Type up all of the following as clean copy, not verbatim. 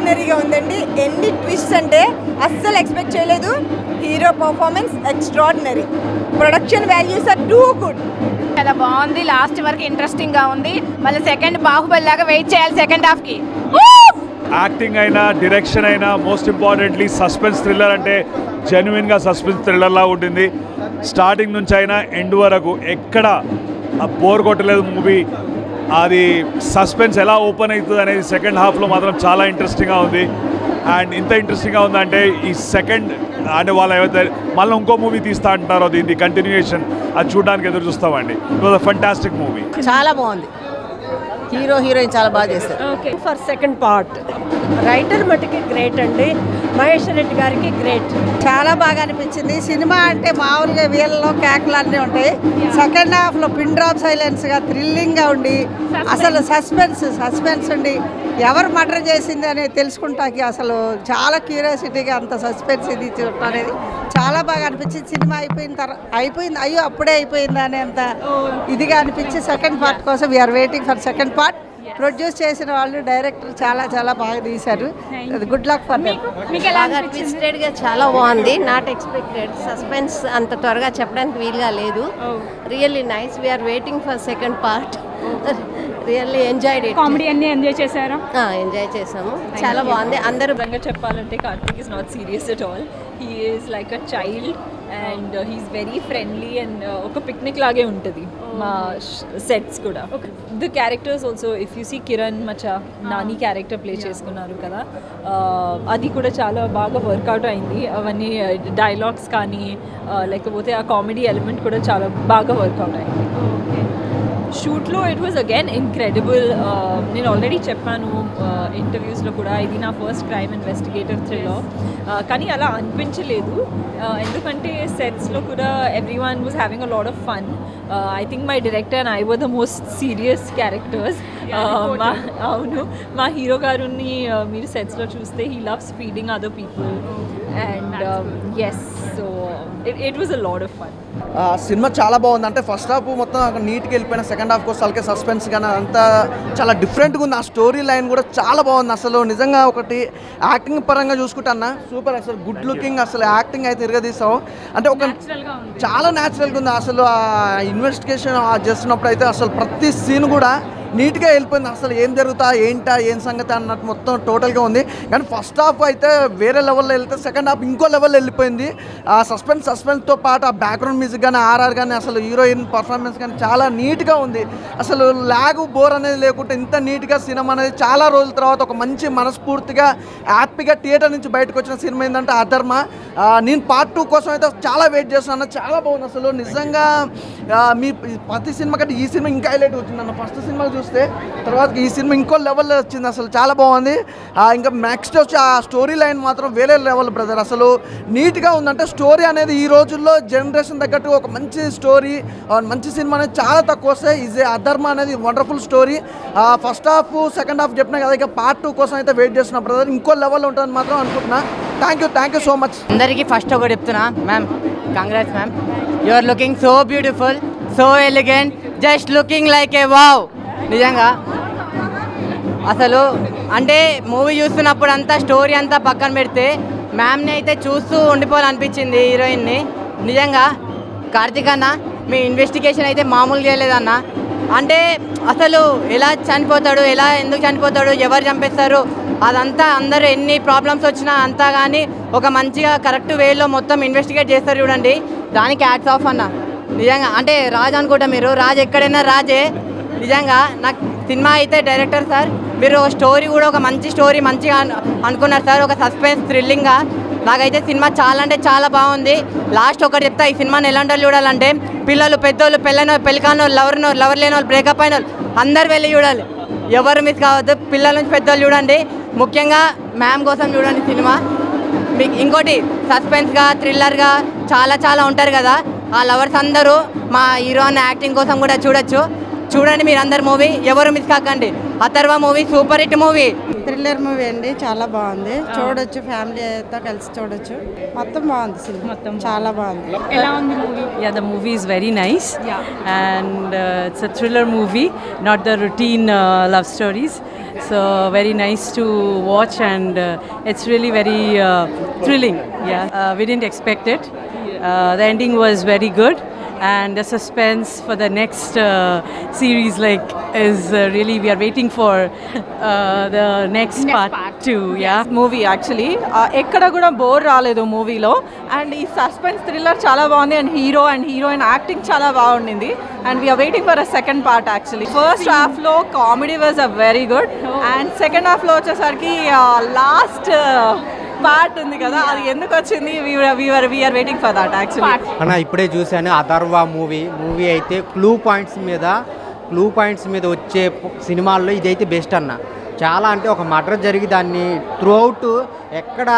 ఎక్స్ట్రాడినరీగా ఉందండి. ఎన్ని ట్విస్ట్ అంటే అస్సలు ఎక్స్పెక్ట్ చేయలేదు. Hero performance extraordinary, production values are too good. చాలా బాగుంది, లాస్ట్ వరకు ఇంట్రెస్టింగ్ గా ఉంది. మళ్ళీ సెకండ్ బాహుబలి లాగా వెయిట్ చేయాలి సెకండ్ హాఫ్ కి. యాక్టింగ్ అయినా డైరెక్షన్ అయినా మోస్ట్ ఇంపార్టెంట్లీ సస్పెన్స్ థ్రిల్లర్ అంటే జెన్యున్గా సస్పెన్స్ థ్రిల్లర్లా ఉంటుంది. స్టార్టింగ్ నుంచి అయినా ఎండ్ వరకు ఎక్కడ బోర్ కొట్టలేదు మూవీ. అది సస్పెన్స్ ఎలా ఓపెన్ అవుతుంది అనేది సెకండ్ హాఫ్లో మాత్రం చాలా ఇంట్రెస్టింగ్గా ఉంది. అండ్ ఇంత ఇంట్రెస్టింగ్గా ఉందంటే ఈ సెకండ్ అంటే వాళ్ళు ఏవైతే మళ్ళీ ఇంకో మూవీ తీస్తా అంటున్నారో దీన్ని కంటిన్యూయేషన్ అది చూడడానికి ఎదురు చూస్తామండి. It was a fantastic movie. చాలా బాగుంది, హీరో హీరోయిన్ చాలా బాగా చేస్తారు. Okay, for second part writer మటుకి గ్రేట్ అండి, మహేష్ రెడ్డి గారికి గ్రేట్. చాలా బాగా అనిపించింది. సినిమా అంటే మామూలుగా వీళ్ళలో కేకలు అన్నీ ఉంటాయి. సెకండ్ హాఫ్లో పిన్ డ్రాప్ సైలెన్స్గా థ్రిల్లింగ్గా ఉండి అసలు సస్పెన్స్ ఉండి ఎవరు మర్డర్ చేసింది అనేది తెలుసుకుంటాకి అసలు చాలా క్యూరియాసిటీగా అంత సస్పెన్స్ ఇది చూడటం అనేది చాలా బాగా అనిపించింది. సినిమా అయిపోయింది అయ్యో అప్పుడే అయిపోయిందా అని అంత ఇదిగా అనిపించి సెకండ్ పార్ట్ కోసం we are waiting for second part. Produce చేసిన వాళ్ళు డైరెక్టర్ చాలా బాగా తీశారు. Good luck for them. బాగా ట్విస్టెడ్గా చాలా బాగుంది, నాట్ ఎక్స్పెక్టెడ్. సస్పెన్స్ అంత త్వరగా చెప్పడానికి వీలుగా లేదు. Really nice, we are waiting for second part. Really enjoyed it. Comedy అన్ని ఎంజాయ్ చేశారా? ఎంజాయ్ చేసాము, చాలా బాగుంది. అందరూ చెప్పాలంటే Karthik is not serious at all. He is like a child and he's very friendly and ఒక పిక్నిక్ లాగే ఉంటుంది మా సెట్స్ కూడా. The characters also if you see Kiran మచా నాని క్యారెక్టర్ ప్లే చేసుకున్నారు కదా, అది కూడా చాలా బాగా వర్కౌట్ అయింది. అవన్నీ డైలాగ్స్ కానీ లేకపోతే ఆ కామెడీ ఎలిమెంట్ కూడా చాలా బాగా వర్కౌట్ అయింది. షూట్లో ఇట్ వాజ్ అగైన్ ఇన్క్రెడిబుల్. నేను ఆల్రెడీ చెప్పాను ఇంటర్వ్యూస్లో కూడా, ఇది నా ఫస్ట్ క్రైమ్ ఇన్వెస్టిగేటివ్ థ్రిల్లర్. కానీ అలా అనిపించలేదు, ఎందుకంటే సెట్స్లో కూడా every one was having a lot of fun. I think my director and I were the most serious characters. అవును, మా హీరో గారుని మీరు సెట్స్లో చూస్తే he loves feeding other people and yes, so it was a lot of fun. Cinema చాలా బాగుంది. అంటే first half మొత్తం నీట్గా వెళ్ళిపోయిన, సెకండ్ హాఫ్ కోసం అలాగే సస్పెన్స్ కానీ అంతా చాలా డిఫరెంట్గా ఉంది. ఆ స్టోరీ లైన్ కూడా చాలా బాగుంది. అసలు నిజంగా ఒకటి యాక్టింగ్ పరంగా చూసుకుంటే అన్న సూపర్, అసలు గుడ్ లుకింగ్, అసలు యాక్టింగ్ అయితే తిరగదీసావు. అంటే ఒక చాలా న్యాచురల్గా ఉంది. అసలు ఆ ఇన్వెస్టిగేషన్ చేస్తున్నప్పుడు అయితే అసలు ప్రతి సీన్ కూడా నీట్గా వెళ్ళిపోయింది. అసలు ఏం జరుగుతా ఏం సంగతి అన్నట్టు మొత్తం టోటల్గా ఉంది. కానీ ఫస్ట్ హాఫ్ అయితే వేరే లెవెల్లో వెళ్తే సెకండ్ హాఫ్ ఇంకో లెవెల్లో వెళ్ళిపోయింది. ఆ సస్పెన్స్తో పాటు ఆ బ్యాక్గ్రౌండ్ మ్యూజిక్ కానీ ఆర్ఆర్ కానీ అసలు హీరోయిన్ పర్ఫార్మెన్స్ కానీ చాలా నీట్గా ఉంది. అసలు లాగ్ బోర్ అనేది లేకుండా ఇంత నీట్గా సినిమా అనేది చాలా రోజుల తర్వాత ఒక మంచి మనస్ఫూర్తిగా హ్యాపీగా థియేటర్ నుంచి బయటకు వచ్చిన సినిమా ఏంటంటే అధర్మ. నేను పార్ట్ 2 కోసం అయితే చాలా వెయిట్ చేస్తున్నాను. చాలా బాగుంది అసలు నిజంగా. మీ ప్రతి సినిమా కంటే ఈ సినిమా ఇంకా హైలైట్ వచ్చిందన్న. ఫస్ట్ సినిమా చూస్తే తర్వాత ఈ సినిమా ఇంకో లెవెల్లో వచ్చింది. అసలు చాలా బాగుంది. ఇంకా నెక్స్ట్ వచ్చి ఆ స్టోరీ లైన్ మాత్రం వేరే లెవెల్ బ్రదర్. అసలు నీట్గా ఉందంటే స్టోరీ అనేది ఈ రోజుల్లో జనరేషన్ తగ్గట్టు ఒక మంచి స్టోరీ, మంచి సినిమా అనేది చాలా తక్కువ వస్తాయి. ఈజ్ అధర్మ అనేది wonderful story. First half second half చెప్పినా కదా, ఇక పార్ట్ 2 కోసం అయితే వెయిట్ చేస్తున్నా బ్రదర్. ఇంకో లెవెల్లో ఉంటుందని మాత్రం అనుకుంటున్నా. Thank you so much. అందరికీ ఫస్ట్ ఒకటి చెప్తున్నా, ma'am congrats ma'am. You are looking so beautiful, so elegant, just looking like a wow. నిజంగా అసలు అంటే మూవీ చూస్తున్నప్పుడు అంతా స్టోరీ అంతా పక్కన పెడితే మ్యామ్ని అయితే చూస్తూ ఉండిపోవాలనిపించింది హీరోయిన్ని. నిజంగా కార్తీక్ అన్న మీ ఇన్వెస్టిగేషన్ అయితే మామూలుగా చేయలేదన్న. అంటే అసలు ఎలా చనిపోతాడు, ఎందుకు చనిపోతాడు, ఎవరు చంపేస్తారు, అదంతా అందరూ ఎన్ని ప్రాబ్లమ్స్ వచ్చినా అంతా కానీ ఒక మంచిగా కరెక్ట్ వేలో మొత్తం ఇన్వెస్టిగేట్ చేస్తారు చూడండి, దానికి హ్యాట్స్ ఆఫ్ అన్న. నిజంగా అంటే రాజ్ అనుకుంటా, మీరు రాజ్ ఎక్కడైనా రాజే. నిజంగా నాకు సినిమా అయితే డైరెక్టర్ సార్ మీరు స్టోరీ కూడా ఒక మంచి స్టోరీ మంచిగా అనుకున్నారు సార్. ఒక సస్పెన్స్ థ్రిల్లింగ్గా నాకైతే సినిమా చాలా అంటే చాలా బాగుంది. లాస్ట్ ఒకటి చెప్తా, ఈ సినిమాని ఎలాంటి వాళ్ళు చూడాలంటే పిల్లలు, పెద్దోళ్ళు, పెళ్ళికాని వాళ్ళు, లవర్ లేని వాళ్ళు, బ్రేకప్ అయిన వాళ్ళు అందరు వెళ్ళి చూడాలి, ఎవరు మిస్ కావద్దు. పిల్లల నుంచి పెద్దోళ్ళు చూడండి, ముఖ్యంగా మ్యామ్ కోసం చూడండి సినిమా. మీకు ఇంకోటి సస్పెన్స్గా థ్రిల్లర్గా చాలా ఉంటారు కదా, ఆ లవర్స్ అందరూ మా హీరో అన్న యాక్టింగ్ కోసం కూడా చూడొచ్చు. చూడండి మీరు అందరు మూవీ, ఎవరు మిస్ కాకండి. Atharva movie super hit movie. Thriller movie అండి, చాలా బాగుంది, చూడొచ్చు, ఫ్యామిలీతో కలిసి చూడొచ్చు. మొత్తం బాగుంది సినిమా, మొత్తం చాలా బాగుంది. ఎలా ఉంది movie? Yeah, the movie is very nice. And it's a thriller movie, not the routine love stories. So very nice to watch, and it's really very thrilling. We didn't expect it. The ending was very good, and the suspense for the next series is really, we are waiting for the next part too. Movie actually ఎక్కడ కూడా bore రాలేదు మూవీలో. And ఈ suspense thriller చాలా బాగుంది, and hero and heroine acting చాలా బాగుండింది. And we are waiting for a second part. Actually first హాఫ్లో comedy was a very good, and second హాఫ్లో వచ్చేసరికి లాస్ట్ పార్ట్ ఉంది కదా, అది ఎందుకు వచ్చింది, we are waiting for that actually. అన్న ఇప్పుడే చూశాను అథర్వ మూవీ అయితే క్లూ పాయింట్స్ మీద వచ్చే సినిమాల్లో ఇదైతే బెస్ట్ అన్న. చాలా అంటే ఒక మర్డర్ జరిగి దాన్ని త్రూ అవుట్ ఎక్కడ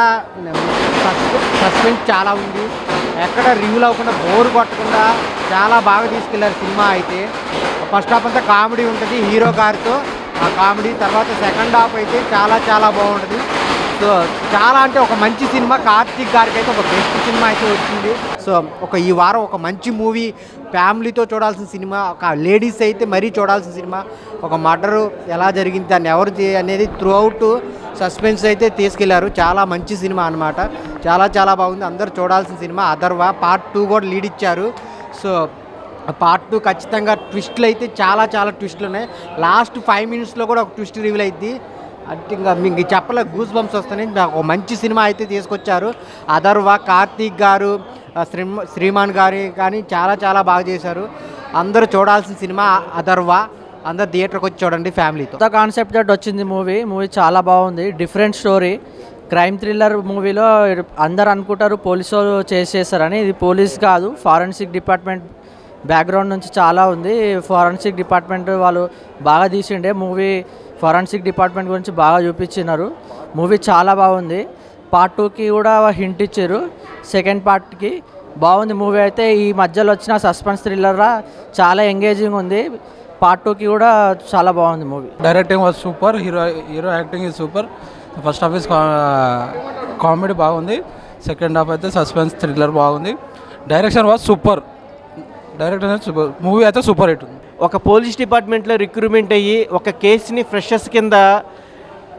సస్పెన్స్ చాలా ఉంది, ఎక్కడ రివ్యూలు అవ్వకుండా బోర్ కొట్టకుండా చాలా బాగా తీసుకెళ్లారు సినిమా అయితే. ఫస్ట్ హాఫ్ అంతా కామెడీ ఉంటుంది హీరో గారితో, ఆ కామెడీ తర్వాత సెకండ్ హాఫ్ అయితే చాలా చాలా బాగుంటుంది. సో చాలా అంటే ఒక మంచి సినిమా, కార్తీక్ గారికి అయితే ఒక బెస్ట్ సినిమా అయితే వచ్చింది. సో ఈ వారం ఒక మంచి మూవీ, ఫ్యామిలీతో చూడాల్సిన సినిమా, ఒక లేడీస్ అయితే మరీ చూడాల్సిన సినిమా. ఒక మర్డరు ఎలా జరిగింది, దాన్ని ఎవరు అనేది త్రూ అవుట్ సస్పెన్స్ అయితే తీసుకెళ్లారు. చాలా మంచి సినిమా అనమాట, చాలా చాలా బాగుంది, అందరూ చూడాల్సిన సినిమా. అథర్వ పార్ట్ 2 కూడా లీడ్ ఇచ్చారు. సో పార్ట్ 2 ఖచ్చితంగా ట్విస్టులు అయితే చాలా చాలా ట్విస్టులు ఉన్నాయి. లాస్ట్ 5 మినిట్స్లో కూడా ఒక ట్విస్ట్ రివీల్ అయింది. అంటే ఇంకా మీకు చెప్పలే, గూస్ బంప్స్ వస్తున్నాయి. ఒక మంచి సినిమా అయితే తీసుకొచ్చారు. అథర్వ, కార్తీక్ గారు, శ్రీమాన్ గారి కానీ చాలా చాలా బాగా చేశారు. అందరూ చూడాల్సిన సినిమా అథర్వ. అందరు థియేటర్కి వచ్చి చూడండి ఫ్యామిలీతో. కొత్త కాన్సెప్ట్ తోటి వచ్చింది మూవీ చాలా బాగుంది, డిఫరెంట్ స్టోరీ, క్రైమ్ థ్రిల్లర్. మూవీలో అందరు అనుకుంటారు పోలీసు చేసేస్తారని, ఇది పోలీస్ కాదు, ఫారెన్సిక్ డిపార్ట్మెంట్ బ్యాక్గ్రౌండ్ నుంచి చాలా ఉంది. ఫారెన్సిక్ డిపార్ట్మెంట్ వాళ్ళు బాగా తీసిండే మూవీ, ఫారెన్సిక్ డిపార్ట్మెంట్ గురించి బాగా చూపించినారు. మూవీ చాలా బాగుంది. పార్ట్ 2కి కూడా హింట్ ఇచ్చారు, సెకండ్ పార్ట్కి. బాగుంది మూవీ అయితే. ఈ మధ్యలో వచ్చిన సస్పెన్స్ థ్రిల్లర్గా చాలా ఎంగేజింగ్ ఉంది. పార్ట్ 2కి కూడా చాలా బాగుంది movie. Directing was super, hero acting is super. First half is comedy బాగుంది, సెకండ్ హాఫ్ అయితే సస్పెన్స్ థ్రిల్లర్ బాగుంది. డైరెక్షన్ వాజ్ సూపర్, మూవీ అయితే సూపర్ హిట్. ఒక పోలీస్ డిపార్ట్మెంట్లో రిక్రూట్మెంట్ అయ్యి ఒక కేసుని ఫ్రెషర్స్ కింద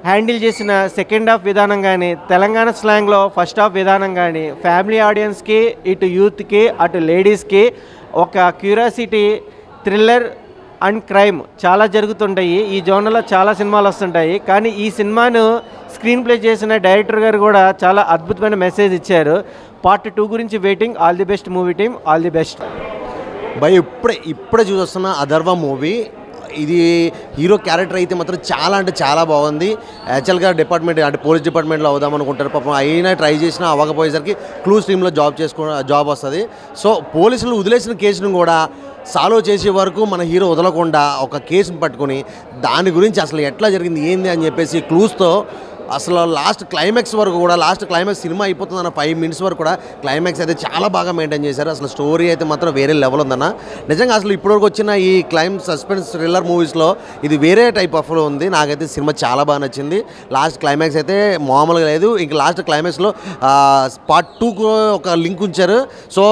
హ్యాండిల్ చేసిన సెకండ్ హాఫ్ విధానం కానీ, తెలంగాణ స్లాంగ్లో ఫస్ట్ హాఫ్ విధానం కానీ, ఫ్యామిలీ ఆడియన్స్కి, ఇటు యూత్కి అటు లేడీస్కి ఒక క్యూరియాసిటీ, థ్రిల్లర్ అండ్ క్రైమ్ చాలా జరుగుతుంటాయి. ఈ జోనర్లో చాలా సినిమాలు వస్తుంటాయి, కానీ ఈ సినిమాను స్క్రీన్ ప్లే చేసిన డైరెక్టర్ గారు కూడా చాలా అద్భుతమైన మెసేజ్ ఇచ్చారు. పార్ట్ 2 గురించి waiting. All the best movie team, all the best. భయ్ ఇప్పుడే చూస్తున్న అథర్వ మూవీ, ఇది హీరో క్యారెక్టర్ అయితే మాత్రం చాలా అంటే చాలా బాగుంది. యాక్చువల్గా డిపార్ట్మెంట్ అంటే పోలీస్ డిపార్ట్మెంట్లో అవుదాం అనుకుంటారు పాపం, అయినా ట్రై చేసినా అవ్వకపోయేసరికి క్లూ స్ట్రీమ్లో జాబ్ వస్తుంది. సో పోలీసులు వదిలేసిన కేసును కూడా సాల్వ్ చేసే వరకు మన హీరో వదలకుండా ఒక కేసును పట్టుకొని దాని గురించి అసలు ఎట్లా జరిగింది ఏంది అని చెప్పేసి క్లూస్తో అసలు లాస్ట్ క్లైమాక్స్ వరకు కూడా, లాస్ట్ క్లైమాక్స్ సినిమా అయిపోతుందన్న 5 మినిట్స్ వరకు కూడా క్లైమాక్స్ అయితే చాలా బాగా మెయింటైన్ చేశారు. అసలు స్టోరీ అయితే మాత్రం వేరే లెవెల్ ఉందన్న. నిజంగా అసలు ఇప్పటివరకు వచ్చిన ఈ క్రైమ్ సస్పెన్స్ థ్రిల్లర్ మూవీస్లో ఇది వేరే టైప్ ఆఫ్లో ఉంది. నాకైతే సినిమా చాలా బాగా నచ్చింది. లాస్ట్ క్లైమాక్స్ అయితే మామూలుగా లేదు. ఇంక లాస్ట్ క్లైమాక్స్లో పార్ట్ 2కు ఒక లింక్ ఉంచారు. సో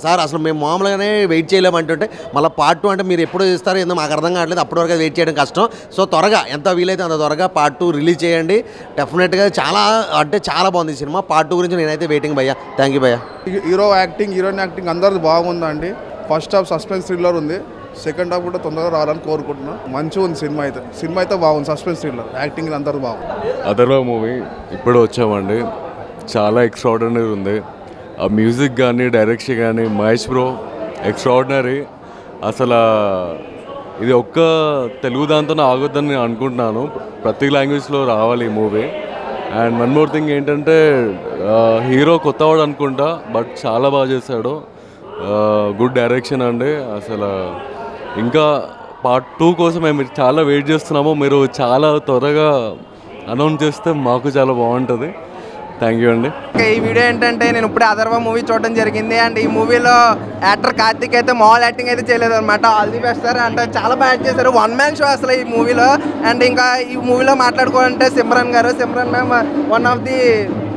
సార్ అసలు మేము మామూలుగానే వెయిట్ చేయలేమంటుంటే మళ్ళీ పార్ట్ 2 అంటే మీరు ఎప్పుడు ఇస్తారో ఏందో మాకు అర్థం కావట్లేదు. అప్పటి వరకు వెయిట్ చేయడం కష్టం. సో త్వరగా ఎంత వీలైతే అంత త్వరగా పార్ట్ 2 రిలీజ్ చేయండి. డెఫినెట్గా చాలా అంటే చాలా బాగుంది సినిమా. పార్ట్ 2 గురించి నేనైతే వెయిటింగ్ భయ్యా. థ్యాంక్ యూ భయ్యా. హీరోయిన్ యాక్టింగ్ అందరిది బాగుందండి. ఫస్ట్ హాఫ్ సస్పెన్స్ థ్రిల్లర్ ఉంది, సెకండ్ హాఫ్ కూడా తొందరగా రావాలని కోరుకుంటున్నాను. మంచిగా ఉంది సినిమా అయితే బాగుంది. సస్పెన్స్ థ్రిల్లర్ యాక్టింగ్ అందరిది బాగుంది. అథర్వ మూవీ ఇప్పుడు వచ్చామండి, చాలా ఎక్స్ట్రాడినరీ ఉంది. ఆ మ్యూజిక్ కానీ డైరెక్షన్ కానీ మహేష్ బ్రో ఎక్స్ట్రాడినరీ. అసలు ఇది ఒక్క తెలుగు దాంతోనే ఆగొద్దని నేను అనుకుంటున్నాను. ప్రతి లాంగ్వేజ్లో రావాలి ఈ movie. And one more thing ఏంటంటే హీరో కొత్తవాడు అనుకుంటా, బట్ చాలా బాగా చేశాడు. గుడ్ డైరెక్షన్ అండి. అసలు ఇంకా పార్ట్ 2 కోసం మేము చాలా వెయిట్ చేస్తున్నాము. మీరు చాలా త్వరగా అనౌన్స్ చేస్తే మాకు చాలా బాగుంటుంది. థ్యాంక్ యూ అండి. ఈ వీడియో ఏంటంటే నేను ఇప్పుడే అథర్వ మూవీ చూడడం జరిగింది అండ్ ఈ మూవీలో యాక్టర్ కార్తిక్ అయితే మామూలు యాక్టింగ్ అయితే చేయలేదు అనమాట. All the best sir. అంటే చాలా బాగా యాక్ట్ చేశారు. 1 man షో అసలు ఈ మూవీలో. అండ్ ఇంకా ఈ మూవీలో మాట్లాడుకోవాలంటే Simran ma'am one of the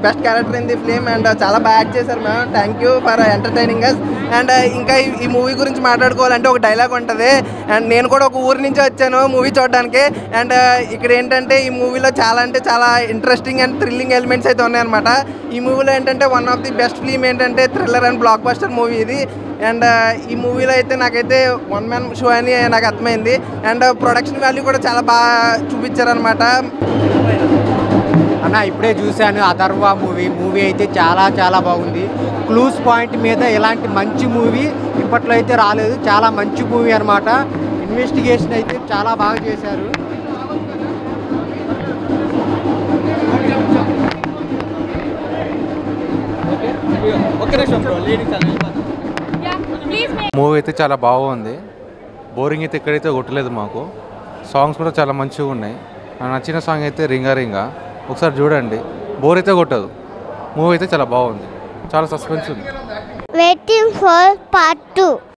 best character in the film and చాలా బాగా యాక్ట్ చేశారు ma'am. Thank you for entertaining us. And ఇంకా ఈ మూవీ గురించి మాట్లాడుకోవాలంటే ఒక డైలాగ్ ఉంటుంది. అండ్ నేను కూడా ఒక ఊరి నుంచి వచ్చాను మూవీ చూడడానికి. అండ్ ఇక్కడ ఏంటంటే ఈ మూవీలో చాలా అంటే చాలా ఇంట్రెస్టింగ్ అండ్ థ్రిల్లింగ్ ఎలిమెంట్స్ అయితే ఉన్నాయన్నమాట. ఈ మూవీలో ఏంటంటే one of the best film ఏంటంటే thriller and blockbuster movie ఇది. అండ్ ఈ మూవీలో అయితే నాకైతే 1 man షో అని నాకు అర్థమైంది. అండ్ ప్రొడక్షన్ వాల్యూ కూడా చాలా బాగా చూపించారనమాట. అన్న ఇప్పుడే చూశాను అథర్వ మూవీ అయితే చాలా బాగుంది. క్లూస్ పాయింట్ మీద ఇలాంటి మంచి మూవీ ఇప్పట్లో అయితే రాలేదు. చాలా మంచి మూవీ అనమాట. ఇన్వెస్టిగేషన్ అయితే చాలా బాగా చేశారు. మూవీ అయితే చాలా బాగుంది. బోరింగ్ అయితే ఎక్కడైతే కొట్టలేదు మాకు. సాంగ్స్ కూడా చాలా మంచిగా ఉన్నాయి. నాకు నచ్చిన సాంగ్ అయితే రింగా రింగా. ఒకసారి చూడండి, బోర్ అయితే కొట్టదు. మూవీ అయితే చాలా బాగుంది. చాలా సస్పెన్స్ ఉంది. Waiting for part 2.